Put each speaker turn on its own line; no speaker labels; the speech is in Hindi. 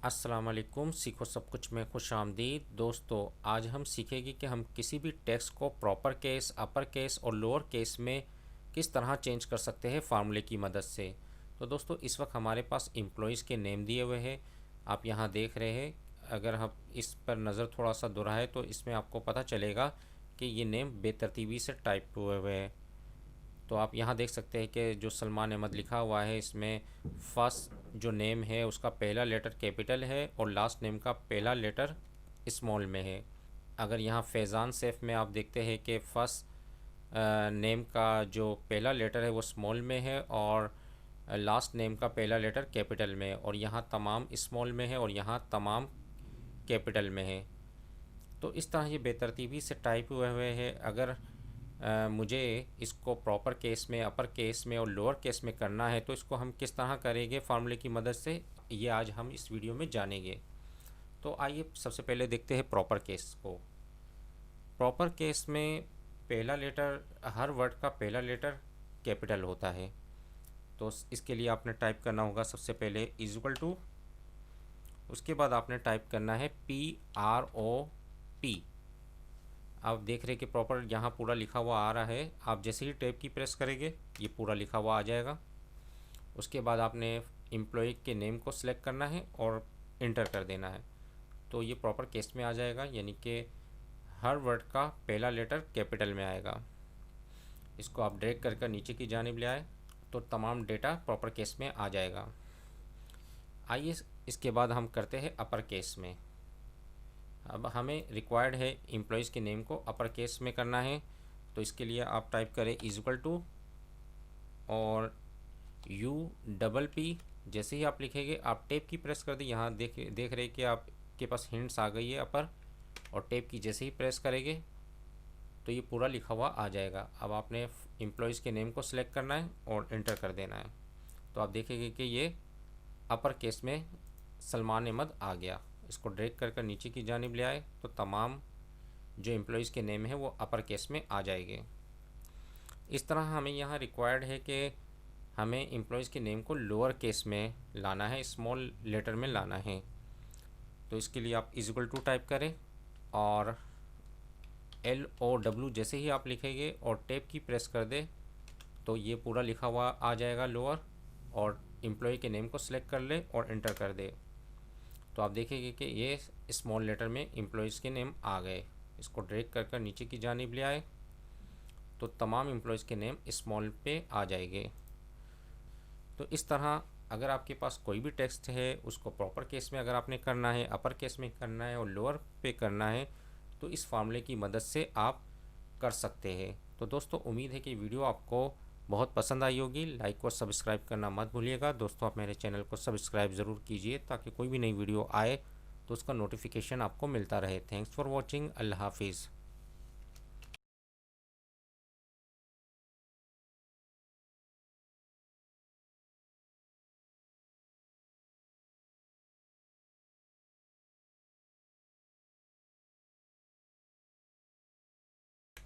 अस्सलाम वालेकुम। सीखो सब कुछ में खुश आमदीद। दोस्तों, आज हम सीखेंगे कि हम किसी भी टेक्स्ट को प्रॉपर केस, अपर केस और लोअर केस में किस तरह चेंज कर सकते हैं फार्मूले की मदद से। तो दोस्तों, इस वक्त हमारे पास एम्प्लॉयज़ के नेम दिए हुए हैं। आप यहाँ देख रहे हैं। अगर हम इस पर नज़र थोड़ा सा दोहराए तो इसमें आपको पता चलेगा कि ये नेम बेतरतीबी से टाइप हुए हुए हैं। तो आप यहाँ देख सकते हैं कि जो सलमान अहमद लिखा हुआ है, इसमें फर्स्ट जो नेम है उसका पहला लेटर कैपिटल है और लास्ट नेम का पहला लेटर स्मॉल में है। अगर यहाँ फैज़ान सैफ में आप देखते हैं कि फर्स्ट नेम का जो पहला लेटर है वो स्मॉल में है और लास्ट नेम का पहला लेटर कैपिटल में है, और यहाँ तमाम स्मॉल में है और यहाँ तमाम कैपिटल में है। तो इस तरह ये बेतरतीबी से टाइप हुए हुए हैं। अगर मुझे इसको प्रॉपर केस में, अपर केस में और लोअर केस में करना है तो इसको हम किस तरह करेंगे फार्मूले की मदद से, ये आज हम इस वीडियो में जानेंगे। तो आइए सबसे पहले देखते हैं प्रॉपर केस को। प्रॉपर केस में पहला लेटर, हर वर्ड का पहला लेटर कैपिटल होता है। तो इसके लिए आपने टाइप करना होगा सबसे पहले इक्वल टू, उसके बाद आपने टाइप करना है PROP। आप देख रहे हैं कि प्रॉपर यहाँ पूरा लिखा हुआ आ रहा है। आप जैसे ही टैब की प्रेस करेंगे ये पूरा लिखा हुआ आ जाएगा। उसके बाद आपने एम्प्लॉय के नेम को सिलेक्ट करना है और इंटर कर देना है, तो ये प्रॉपर केस में आ जाएगा, यानी कि हर वर्ड का पहला लेटर कैपिटल में आएगा। इसको आप ड्रैग कर नीचे की जानिब ले आए तो तमाम डेटा प्रॉपर केस में आ जाएगा। आइए इसके बाद हम करते हैं अपर केस में। अब हमें रिक्वायर्ड है एम्प्लॉयज़ के नेम को अपर केस में करना है, तो इसके लिए आप टाइप करें इक्वल टू और UPP। जैसे ही आप लिखेंगे आप टैब की प्रेस कर दें। यहाँ देख रहे हैं कि आपके पास हिंट्स आ गई है अपर, और टैब की जैसे ही प्रेस करेंगे तो ये पूरा लिखा हुआ आ जाएगा। अब आपने एम्प्लॉयज़ के नेम को सिलेक्ट करना है और इंटर कर देना है, तो आप देखेंगे कि ये अपर केस में सलमान अहमद आ गया। इसको ड्रैग कर नीचे की जानिब ले आए तो तमाम जो एम्प्लॉयज़ के नेम है वो अपर केस में आ जाएंगे। इस तरह हमें यहाँ रिक्वायर्ड है कि हमें एम्प्लॉयज़ के नेम को लोअर केस में लाना है, स्मॉल लेटर में लाना है। तो इसके लिए आप इक्वल टू टाइप करें और LOW जैसे ही आप लिखेंगे और टैब की प्रेस कर दें तो ये पूरा लिखा हुआ आ जाएगा लोअर, और एम्प्लॉय के नेम को सिलेक्ट कर ले और इंटर कर दे तो आप देखेंगे कि ये स्मॉल लेटर में एम्प्लॉयज़ के नेम आ गए। इसको ड्रैग कर नीचे की जानिब ले आए तो तमाम एम्प्लॉयज़ के नेम स्मॉल पे आ जाएंगे। तो इस तरह अगर आपके पास कोई भी टेक्स्ट है उसको प्रॉपर केस में अगर आपने करना है, अपर केस में करना है और लोअर पे करना है, तो इस फार्मूले की मदद से आप कर सकते हैं। तो दोस्तों, उम्मीद है कि वीडियो आपको बहुत पसंद आई होगी। लाइक और सब्सक्राइब करना मत भूलिएगा। दोस्तों, आप मेरे चैनल को सब्सक्राइब ज़रूर कीजिए ताकि कोई भी नई वीडियो आए तो उसका नोटिफिकेशन आपको मिलता रहे। Thanks for watching. अल्लाह हाफिज़।